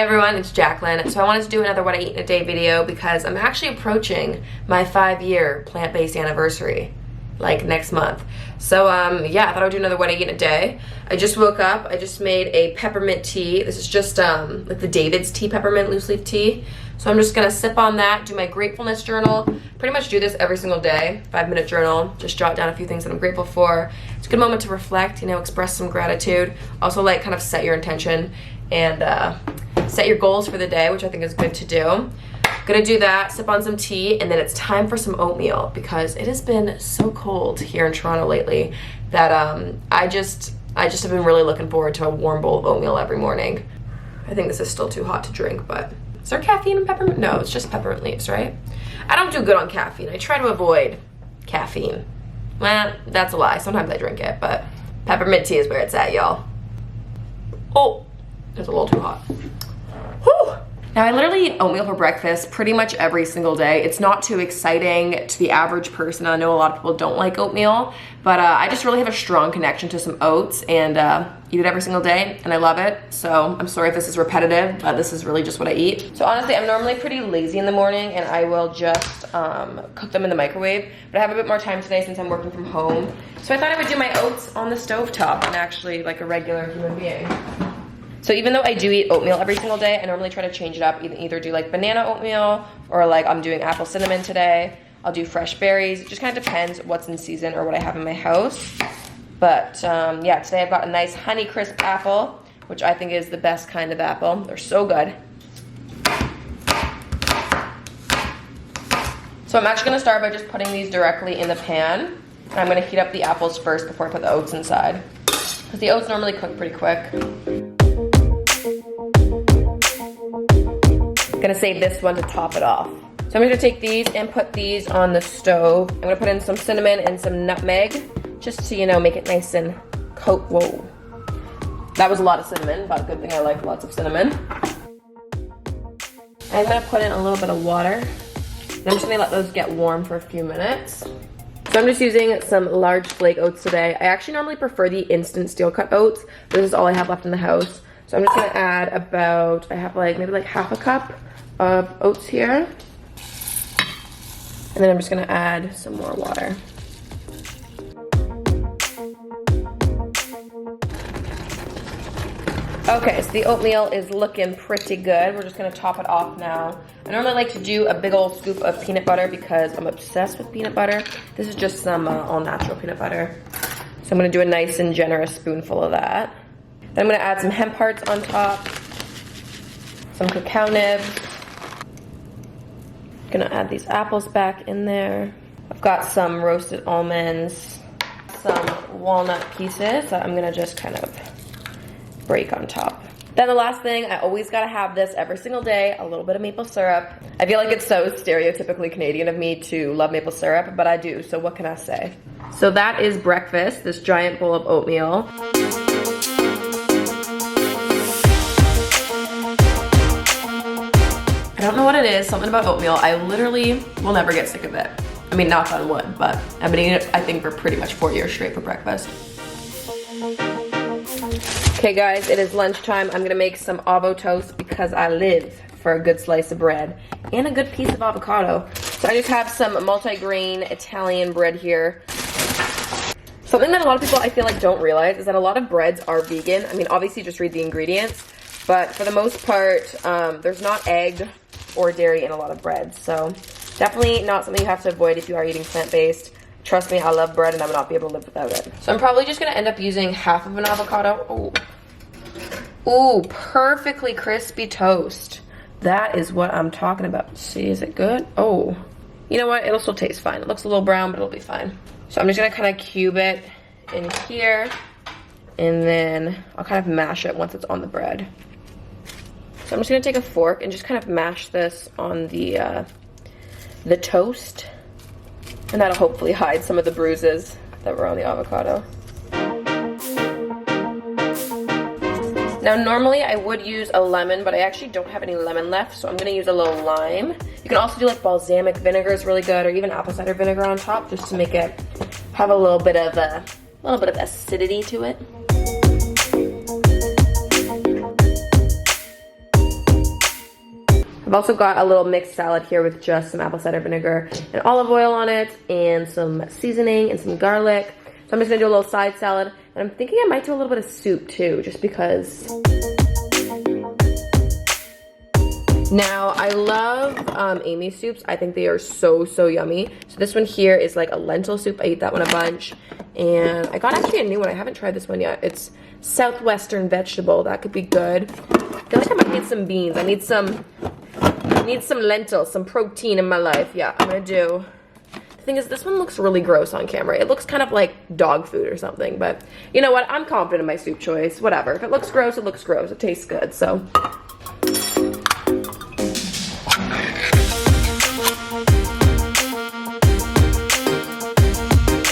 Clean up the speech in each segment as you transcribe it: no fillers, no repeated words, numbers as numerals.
everyone, it's Jaclyn. So I wanted to do another what I eat in a day video because I'm actually approaching my 5-year plant-based anniversary, like next month. So yeah, I thought I would do another what I eat in a day. I just woke up, I just made a peppermint tea. This is just like the David's tea peppermint loose leaf tea. So I'm just gonna sip on that, do my gratefulness journal. Pretty much do this every single day, 5-minute journal. Just jot down a few things that I'm grateful for. It's a good moment to reflect, you know, express some gratitude. Also like kind of set your intention and set your goals for the day, which I think is good to do. Gonna do that, sip on some tea, and then it's time for some oatmeal because it has been so cold here in Toronto lately that I just have been really looking forward to a warm bowl of oatmeal every morning. I think this is still too hot to drink, but is there caffeine in peppermint? No, it's just peppermint leaves, right? I don't do good on caffeine. I try to avoid caffeine. Well, that's a lie. Sometimes I drink it, but peppermint tea is where it's at, y'all. Oh, it's a little too hot. Whew. Now, I literally eat oatmeal for breakfast pretty much every single day. It's not too exciting to the average person. I know a lot of people don't like oatmeal, but I just really have a strong connection to some oats and eat it every single day, and I love it. So I'm sorry if this is repetitive, but this is really just what I eat. So honestly, I'm normally pretty lazy in the morning, and I will just cook them in the microwave, but I have a bit more time today since I'm working from home. So I thought I would do my oats on the stovetop and actually like a regular human being. So even though I do eat oatmeal every single day, I normally try to change it up, either do like banana oatmeal or like I'm doing apple cinnamon today. I'll do fresh berries. It just kind of depends what's in season or what I have in my house. But yeah, today I've got a nice Honey Crisp apple, which I think is the best kind of apple. They're so good. So I'm actually gonna start by just putting these directly in the pan. And I'm gonna heat up the apples first before I put the oats inside. Because the oats normally cook pretty quick. Gonna save this one to top it off. So I'm gonna take these and put these on the stove. I'm gonna put in some cinnamon and some nutmeg, just to, you know, make it nice and whoa. That was a lot of cinnamon, but good thing I like lots of cinnamon. I'm gonna put in a little bit of water. And I'm just gonna let those get warm for a few minutes. So I'm just using some large flake oats today. I actually normally prefer the instant steel cut oats, but this is all I have left in the house. So I'm just gonna add about, I have like maybe like half a cup of oats here. And then I'm just gonna add some more water. Okay, so the oatmeal is looking pretty good. We're just gonna top it off now. I normally like to do a big old scoop of peanut butter because I'm obsessed with peanut butter. This is just some all natural peanut butter. So I'm gonna do a nice and generous spoonful of that. Then I'm gonna add some hemp hearts on top, some cacao nibs. Gonna add these apples back in there. I've got some roasted almonds, some walnut pieces that I'm gonna just kind of break on top. Then the last thing, I always gotta have this every single day, a little bit of maple syrup. I feel like it's so stereotypically Canadian of me to love maple syrup, but I do, so what can I say? So that is breakfast, this giant bowl of oatmeal. I don't know what it is, something about oatmeal. I literally will never get sick of it. I mean, knock on wood, but I've been eating it, I think, for pretty much 4 years straight for breakfast. Okay guys, it is lunchtime. I'm gonna make some avo toast because I live for a good slice of bread and a good piece of avocado. So I just have some multi-grain Italian bread here. Something that a lot of people I feel like don't realize is that a lot of breads are vegan. I mean, obviously just read the ingredients, but for the most part, there's not egg or dairy in a lot of breads. So definitely not something you have to avoid if you are eating plant-based. Trust me, I love bread and I would not be able to live without it. So I'm probably just gonna end up using half of an avocado. Ooh, perfectly crispy toast. That is what I'm talking about. See, is it good? Oh, you know what? It'll still taste fine. It looks a little brown, but it'll be fine. So I'm just gonna kind of cube it in here, and then I'll kind of mash it once it's on the bread. So I'm just gonna take a fork and just kind of mash this on the toast, and that'll hopefully hide some of the bruises that were on the avocado. Now normally I would use a lemon, but I actually don't have any lemon left, so I'm gonna use a little lime. You can also do like balsamic vinegar is really good, or even apple cider vinegar on top, just to make it have a little bit of acidity to it. I've also got a little mixed salad here with just some apple cider vinegar and olive oil on it and some seasoning and some garlic. So I'm just gonna do a little side salad, and I'm thinking I might do a little bit of soup too, just because. Now, I love Amy's soups. I think they are so, so yummy. So this one here is like a lentil soup. I eat that one a bunch. And I got actually a new one. I haven't tried this one yet. It's Southwestern vegetable. That could be good. I feel like I might need some beans. I need some lentils, some protein in my life. Yeah, I'm gonna do. The thing is, this one looks really gross on camera. It looks kind of like dog food or something, but you know what? I'm confident in my soup choice. Whatever. If it looks gross, it looks gross. It tastes good, so.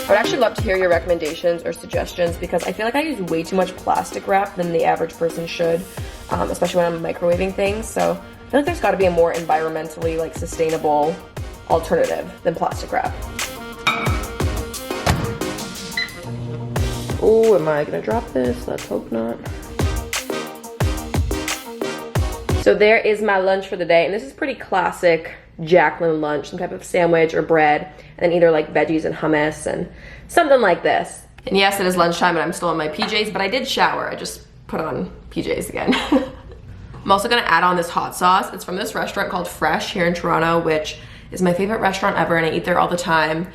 I would actually love to hear your recommendations or suggestions, because I feel like I use way too much plastic wrap than the average person should, especially when I'm microwaving things. So I feel like there's got to be a more environmentally like sustainable alternative than plastic wrap. Oh, am I gonna drop this? Let's hope not. So there is my lunch for the day, and this is pretty classic Jaclyn lunch, some type of sandwich or bread, and then either like veggies and hummus and something like this. And yes, it is lunchtime and I'm still in my PJs, but I did shower. I just put on PJs again. I'm also gonna add on this hot sauce. It's from this restaurant called Fresh here in Toronto, which is my favorite restaurant ever, and I eat there all the time.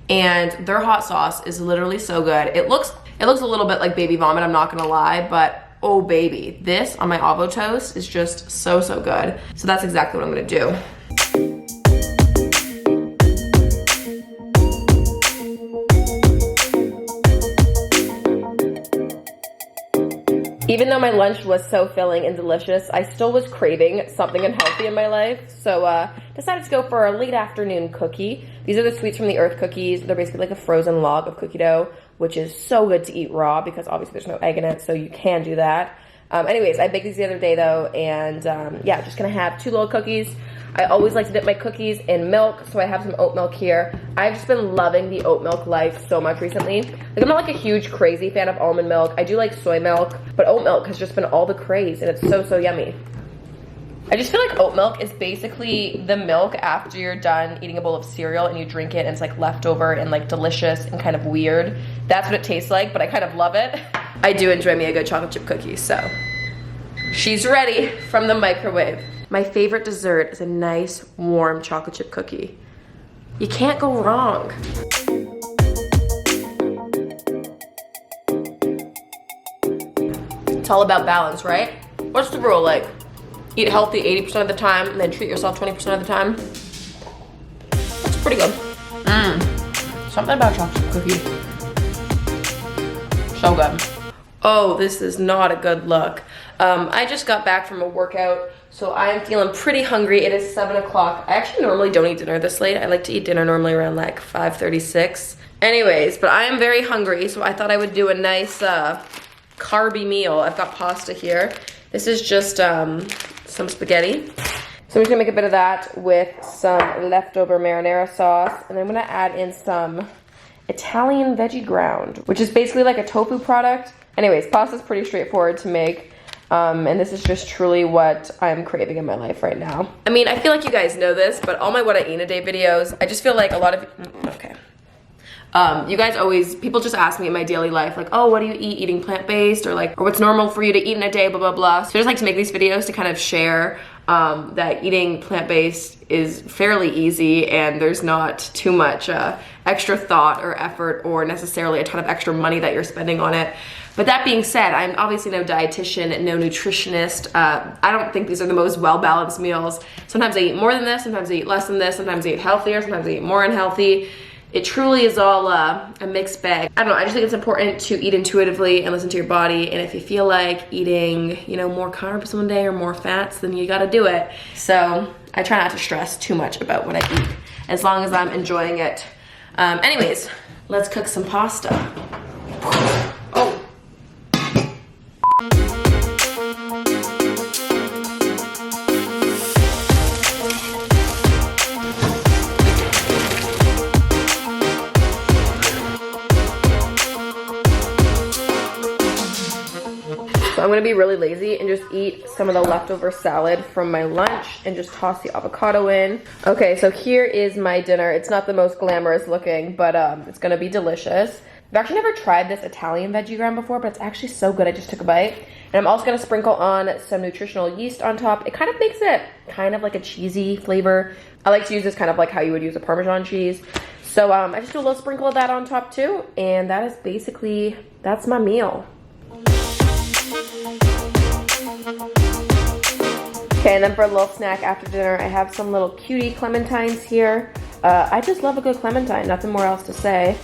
And their hot sauce is literally so good. It looks a little bit like baby vomit, I'm not gonna lie, but oh baby, this on my avo toast is just so, so good. So that's exactly what I'm gonna do. Even though my lunch was so filling and delicious, I still was craving something unhealthy in my life. So decided to go for a late afternoon cookie. These are the Sweets from the Earth cookies. They're basically like a frozen log of cookie dough, which is so good to eat raw because obviously there's no egg in it, so you can do that. Anyways, I baked these the other day though, and yeah, just gonna have 2 little cookies. I always like to dip my cookies in milk, so I have some oat milk here. I've just been loving the oat milk life so much recently. Like, I'm not like a huge crazy fan of almond milk. I do like soy milk, but oat milk has just been all the craze, and it's so, so yummy. I just feel like oat milk is basically the milk after you're done eating a bowl of cereal and you drink it and it's like leftover and like delicious and kind of weird. That's what it tastes like, but I kind of love it. I do enjoy me a good chocolate chip cookie, so. She's ready from the microwave. My favorite dessert is a nice, warm chocolate chip cookie. You can't go wrong. It's all about balance, right? What's the rule, like? Eat healthy 80% of the time and then treat yourself 20% of the time? That's pretty good. Something about chocolate chip cookie. So good. Oh, this is not a good look. I just got back from a workout, so I'm feeling pretty hungry. It is 7 o'clock. I actually normally don't eat dinner this late. I like to eat dinner normally around like 5:36. Anyways, but I am very hungry, so I thought I would do a nice carby meal. I've got pasta here. This is just some spaghetti. So I'm just gonna make a bit of that with some leftover marinara sauce, and then I'm gonna add in some Italian veggie ground, which is basically like a tofu product. Anyways, pasta's pretty straightforward to make. And this is just truly what I'm craving in my life right now. I mean, I feel like you guys know this, but all my what I eat in a day videos, I just feel like a lot of, okay. You guys always, people just ask me in my daily life, like, oh, what do you eat, eating plant-based, or like, or what's normal for you to eat in a day, blah, blah, blah. So I just like to make these videos to kind of share that eating plant-based is fairly easy and there's not too much extra thought or effort or necessarily a ton of extra money that you're spending on it. But that being said, I'm obviously no dietitian, no nutritionist. I don't think these are the most well-balanced meals. Sometimes I eat more than this, sometimes I eat less than this, sometimes I eat healthier, sometimes I eat more unhealthy. It truly is all a mixed bag. I don't know, I just think it's important to eat intuitively and listen to your body, and if you feel like eating, you know, more carbs one day or more fats, then you gotta do it. So I try not to stress too much about what I eat, as long as I'm enjoying it. Anyways, let's cook some pasta. Oh. So I'm gonna be really lazy and just eat some of the leftover salad from my lunch and just toss the avocado in. Okay, so here is my dinner. It's not the most glamorous looking, but it's gonna be delicious. I've actually never tried this Italian veggie gram before, but it's actually so good. I just took a bite. And I'm also gonna sprinkle on some nutritional yeast on top. It kind of makes it kind of like a cheesy flavor. I like to use this kind of like how you would use a Parmesan cheese. So I just do a little sprinkle of that on top too. And that is basically, that's my meal. Okay, and then for a little snack after dinner, I have some little cutie clementines here. I just love a good clementine, nothing more else to say.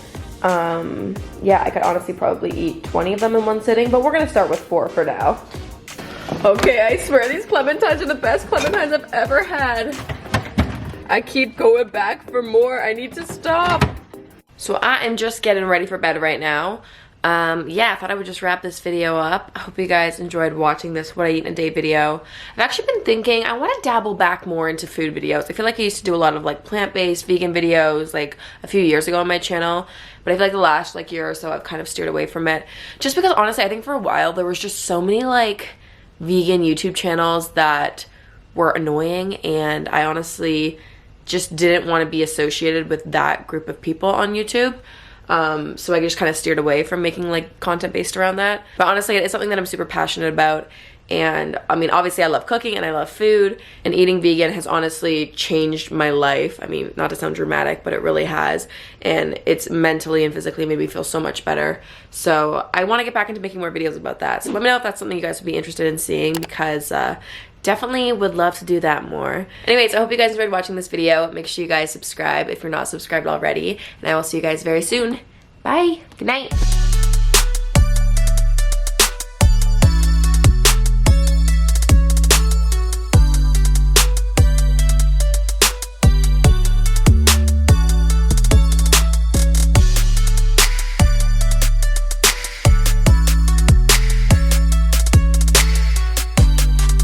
Yeah, I could honestly probably eat 20 of them in one sitting, but we're gonna start with 4 for now. Okay, I swear these clementines are the best clementines I've ever had. I keep going back for more. I need to stop. So I am just getting ready for bed right now. Yeah, I thought I would just wrap this video up. I hope you guys enjoyed watching this What I Eat in a Day video. I've actually been thinking I want to dabble back more into food videos. I feel like I used to do a lot of like plant-based vegan videos like a few years ago on my channel, but I feel like the last like year or so I've kind of steered away from it. Just because honestly I think for a while there was just so many like vegan YouTube channels that were annoying, and I honestly just didn't want to be associated with that group of people on YouTube. So I just kind of steered away from making like content based around that. But honestly, it's something that I'm super passionate about. And I mean, obviously I love cooking and I love food, and eating vegan has honestly changed my life. I mean, not to sound dramatic, but it really has. And it's mentally and physically made me feel so much better. So I want to get back into making more videos about that. So let me know if that's something you guys would be interested in seeing, because definitely would love to do that more. Anyways, I hope you guys enjoyed watching this video. Make sure you guys subscribe if you're not subscribed already, and I will see you guys very soon. Bye. Good night.